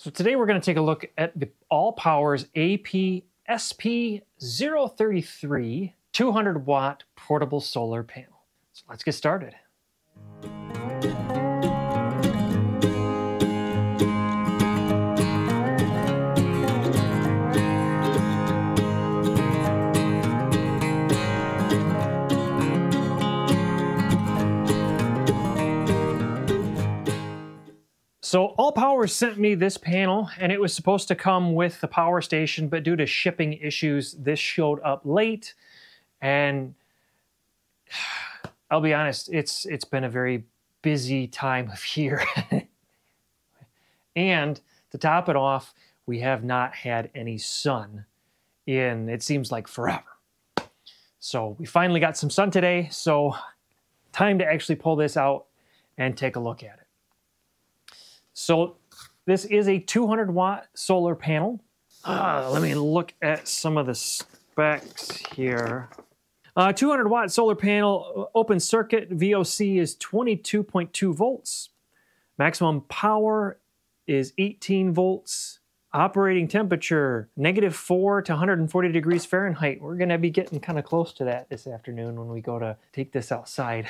So today we're going to take a look at the ALLPOWERS SP033 200W portable solar panel. So let's get started. So ALLPOWERS sent me this panel, and it was supposed to come with the power station, but due to shipping issues, this showed up late. And I'll be honest, it's been a very busy time of year. And to top it off, we have not had any sun in, it seems like, forever. So we finally got some sun today, so time to actually pull this out and take a look at it. So this is a 200-watt solar panel. Let me look at some of the specs here. 200-watt solar panel, open circuit VOC is 22.2 volts. Maximum power is 18 volts. Operating temperature, -4 to 140 degrees Fahrenheit. We're gonna be getting kind of close to that this afternoon when we go to take this outside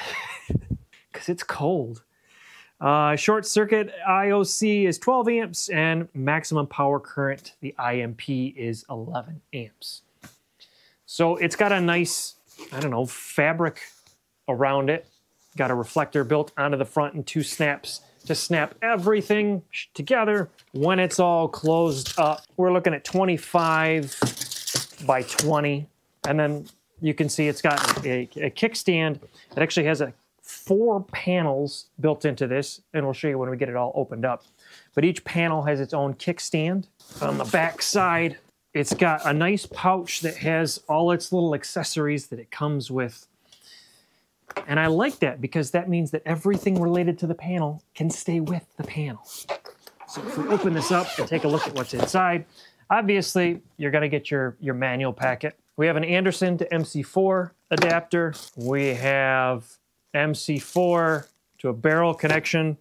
because it's cold. Short circuit IOC is 12 amps and maximum power current, the IMP, is 11 amps. So it's got a nice, I don't know, fabric around it. Got a reflector built onto the front and 2 snaps to snap everything together when it's all closed up. We're looking at 25 by 20. And then you can see it's got a kickstand. It actually has 4 panels built into this, and we'll show you when we get it all opened up. But each panel has its own kickstand. On the back side, it's got a nice pouch that has all its little accessories that it comes with. And I like that because that means that everything related to the panel can stay with the panel. So if we open this up and take a look at what's inside, obviously you're gonna get your manual packet. We have an Anderson to MC4 adapter. We have MC4 to a barrel connection.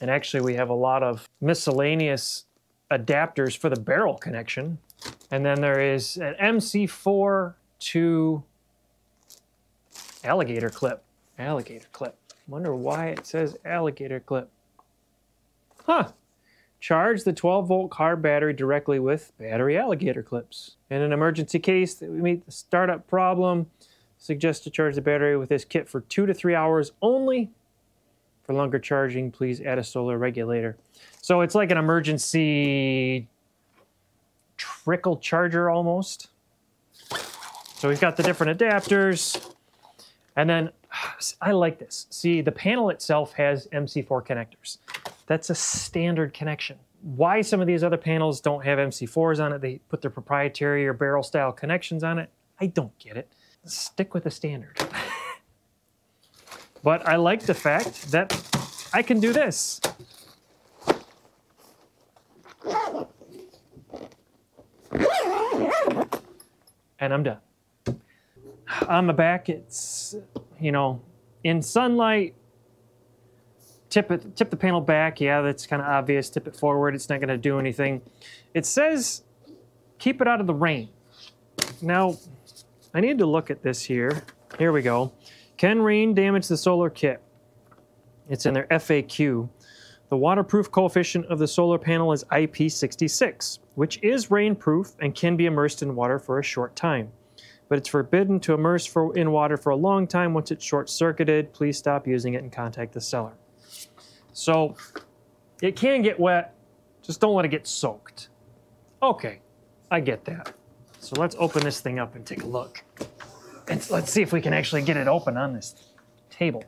And actually we have a lot of miscellaneous adapters for the barrel connection. And then there is an MC4 to alligator clip. Alligator clip. Wonder why it says alligator clip. Huh. Charge the 12-volt car battery directly with battery alligator clips. In an emergency case that we meet the startup problem, suggest to charge the battery with this kit for 2 to 3 hours only. For longer charging, please add a solar regulator. So it's like an emergency trickle charger almost. So we've got the different adapters. And then, I like this. See, the panel itself has MC4 connectors. That's a standard connection. Why some of these other panels don't have MC4s on it, they put their proprietary or barrel style connections on it, I don't get it. Stick with the standard. But I like the fact that I can do this. And I'm done. On the back, it's, you know, in sunlight, tip the panel back. Yeah, that's kind of obvious. Tip it forward. It's not going to do anything. It says, keep it out of the rain. Now, I need to look at this here. Here we go. Can rain damage the solar kit? It's in their FAQ. The waterproof coefficient of the solar panel is IP66, which is rainproof and can be immersed in water for a short time. But it's forbidden to immerse in water for a long time. Once it's short-circuited, please stop using it and contact the seller. So it can get wet, just don't let it get soaked. Okay, I get that. So let's open this thing up and take a look. And let's see if we can actually get it open on this table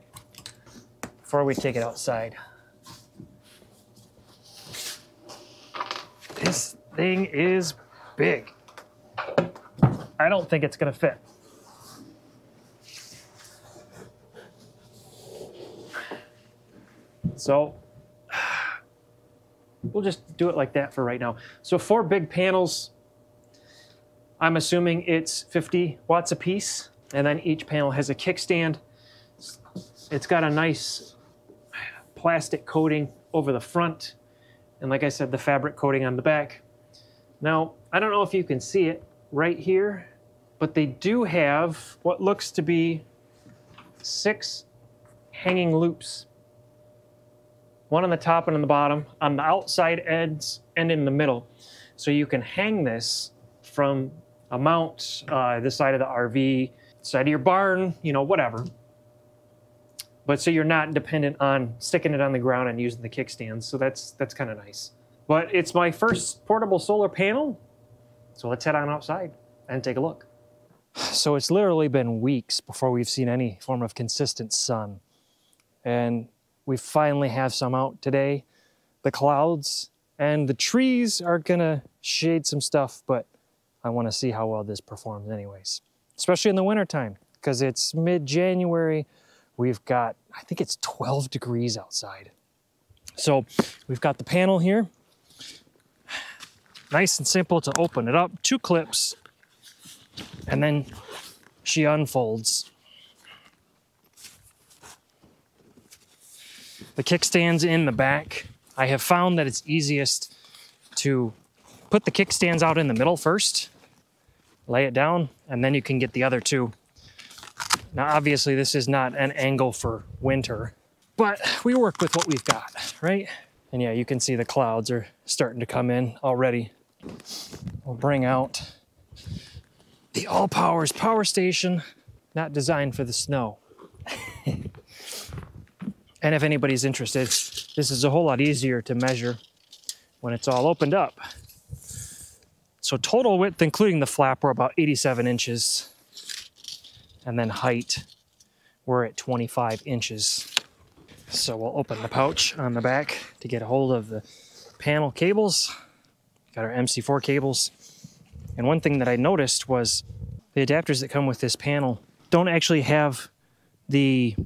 before we take it outside. This thing is big. I don't think it's gonna fit. So we'll just do it like that for right now. So 4 big panels. I'm assuming it's 50 watts a piece, and then each panel has a kickstand. It's got a nice plastic coating over the front, And like I said, the fabric coating on the back. Now, I don't know if you can see it right here, but they do have what looks to be 6 hanging loops. One on the top and on the bottom, on the outside ends and in the middle. So you can hang this from a mount, this side of the RV, side of your barn, you know, whatever. But so you're not dependent on sticking it on the ground and using the kickstands. So that's kind of nice. But it's my first portable solar panel. So let's head on outside and take a look. So it's literally been weeks before we've seen any form of consistent sun. And we finally have some out today. The clouds and the trees are gonna shade some stuff, but I wanna see how well this performs anyways. Especially in the wintertime, because it's mid-January. We've got, I think it's 12 degrees outside. So we've got the panel here. Nice and simple to open it up. 2 clips, and then she unfolds. The kickstand's in the back. I have found that it's easiest to put the kickstands out in the middle first, lay it down, and then you can get the other 2. Now, obviously, this is not an angle for winter, but we work with what we've got, right? And yeah, you can see the clouds are starting to come in already. We'll bring out the ALLPOWERS power station, not designed for the snow. And if anybody's interested, this is a whole lot easier to measure when it's all opened up. So total width, including the flap, we're about 87 inches. And then height, we're at 25 inches. So we'll open the pouch on the back to get a hold of the panel cables. Got our MC4 cables. And one thing that I noticed was the adapters that come with this panel don't actually have the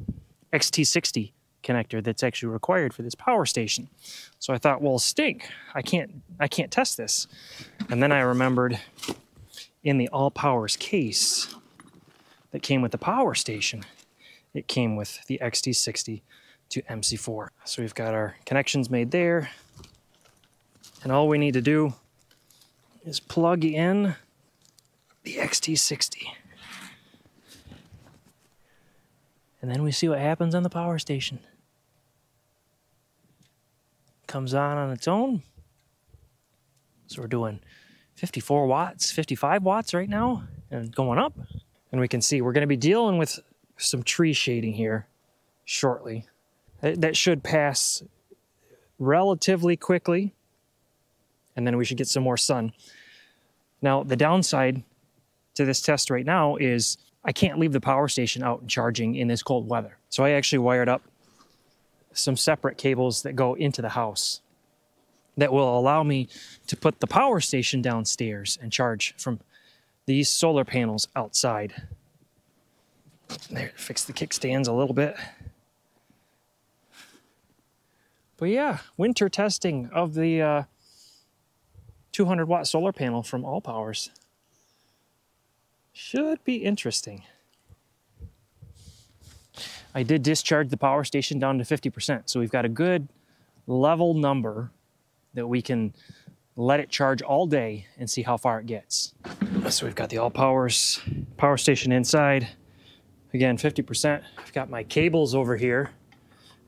XT60 connector that's actually required for this power station. So I thought, well, stink. I can't test this. And then I remembered in the ALLPOWERS case that came with the power station, it came with the XT60 to MC4. So we've got our connections made there. And all we need to do is plug in the XT60. And then we see what happens on the power station. Comes on its own. So we're doing 54 watts, 55 watts right now, and going up. And we can see we're going to be dealing with some tree shading here shortly. That should pass relatively quickly, and then we should get some more sun. Now, the downside to this test right now is I can't leave the power station out and charging in this cold weather. So I actually wired up some separate cables that go into the house that will allow me to put the power station downstairs and charge from these solar panels outside. There, fix the kickstands a little bit. But yeah, winter testing of the 200-watt solar panel from ALLPOWERS. Should be interesting. I did discharge the power station down to 50%, so we've got a good level number that we can let it charge all day and see how far it gets. So we've got the ALLPOWERS power station inside. Again, 50%. I've got my cables over here,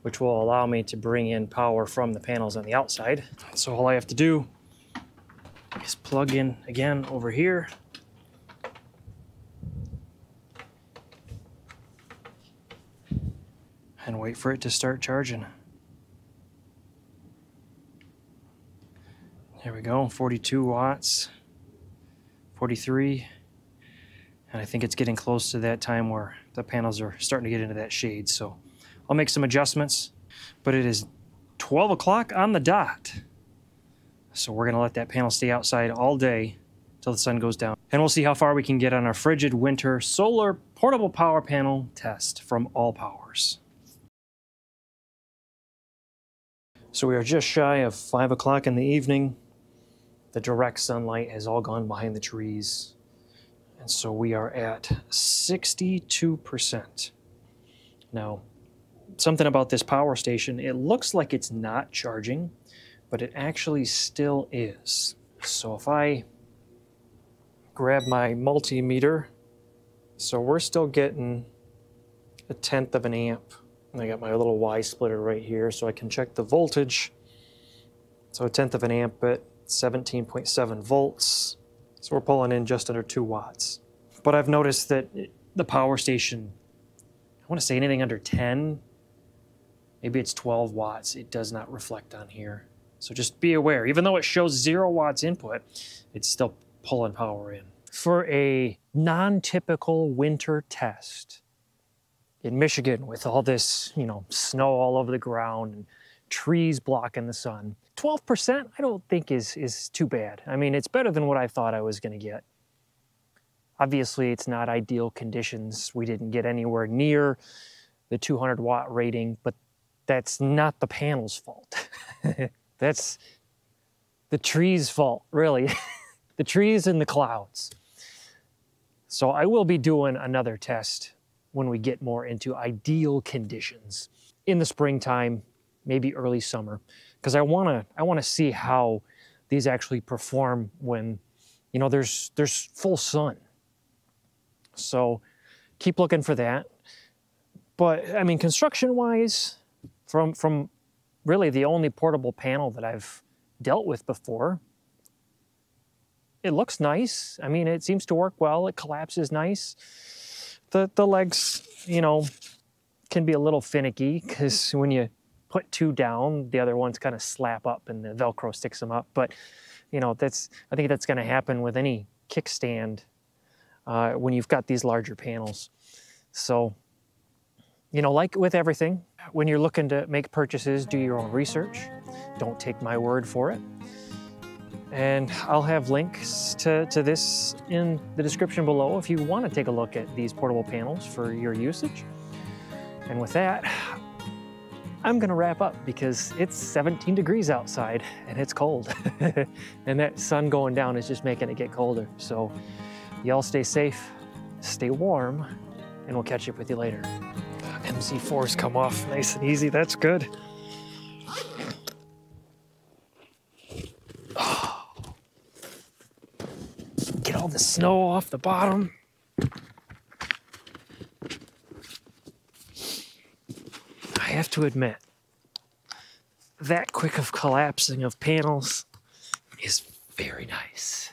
which will allow me to bring in power from the panels on the outside. So all I have to do is plug in again over here. And wait for it to start charging. There we go, 42 watts, 43. And I think it's getting close to that time where the panels are starting to get into that shade. So I'll make some adjustments, but it is 12 o'clock on the dot. So we're gonna let that panel stay outside all day till the sun goes down. And we'll see how far we can get on our frigid winter solar portable power panel test from ALLPOWERS. So we are just shy of 5 o'clock in the evening. The direct sunlight has all gone behind the trees. And so we are at 62%. Now, something about this power station, it looks like it's not charging, but it actually still is. So if I grab my multimeter, so we're still getting 1/10 of an amp. And I got my little Y splitter right here so I can check the voltage. So 1/10 of an amp at 17.7 volts. So we're pulling in just under 2 watts. But I've noticed that the power station, I want to say anything under 10, maybe it's 12 watts, it does not reflect on here. So just be aware, even though it shows 0 watts input, it's still pulling power in. For a non-typical winter test in Michigan with all this, snow all over the ground and trees blocking the sun, 12% I don't think is too bad. I mean, it's better than what I thought I was going to get. Obviously, it's not ideal conditions. We didn't get anywhere near the 200 watt rating, but that's not the panel's fault. That's the tree's fault, really. The trees and the clouds. So I will be doing another test when we get more into ideal conditions in the springtime, maybe early summer, because I want to see how these actually perform when there's full sun. So keep looking for that. But I mean, construction-wise, from really the only portable panel that I've dealt with before, it looks nice. I mean, it seems to work well. It collapses nice. The legs, can be a little finicky because when you put 2 down, the other ones kind of slap up and the Velcro sticks them up. But, I think that's going to happen with any kickstand when you've got these larger panels. So, like with everything, when you're looking to make purchases, do your own research. Don't take my word for it. And I'll have links to this in the description below if you want to take a look at these portable panels for your usage. And with that, I'm gonna wrap up because it's 17 degrees outside and it's cold. And that sun going down is just making it get colder. So y'all stay safe, stay warm, and we'll catch up with you later. MC4's come off nice and easy, that's good. Get all the snow off the bottom. I have to admit, that quick of collapsing of panels is very nice.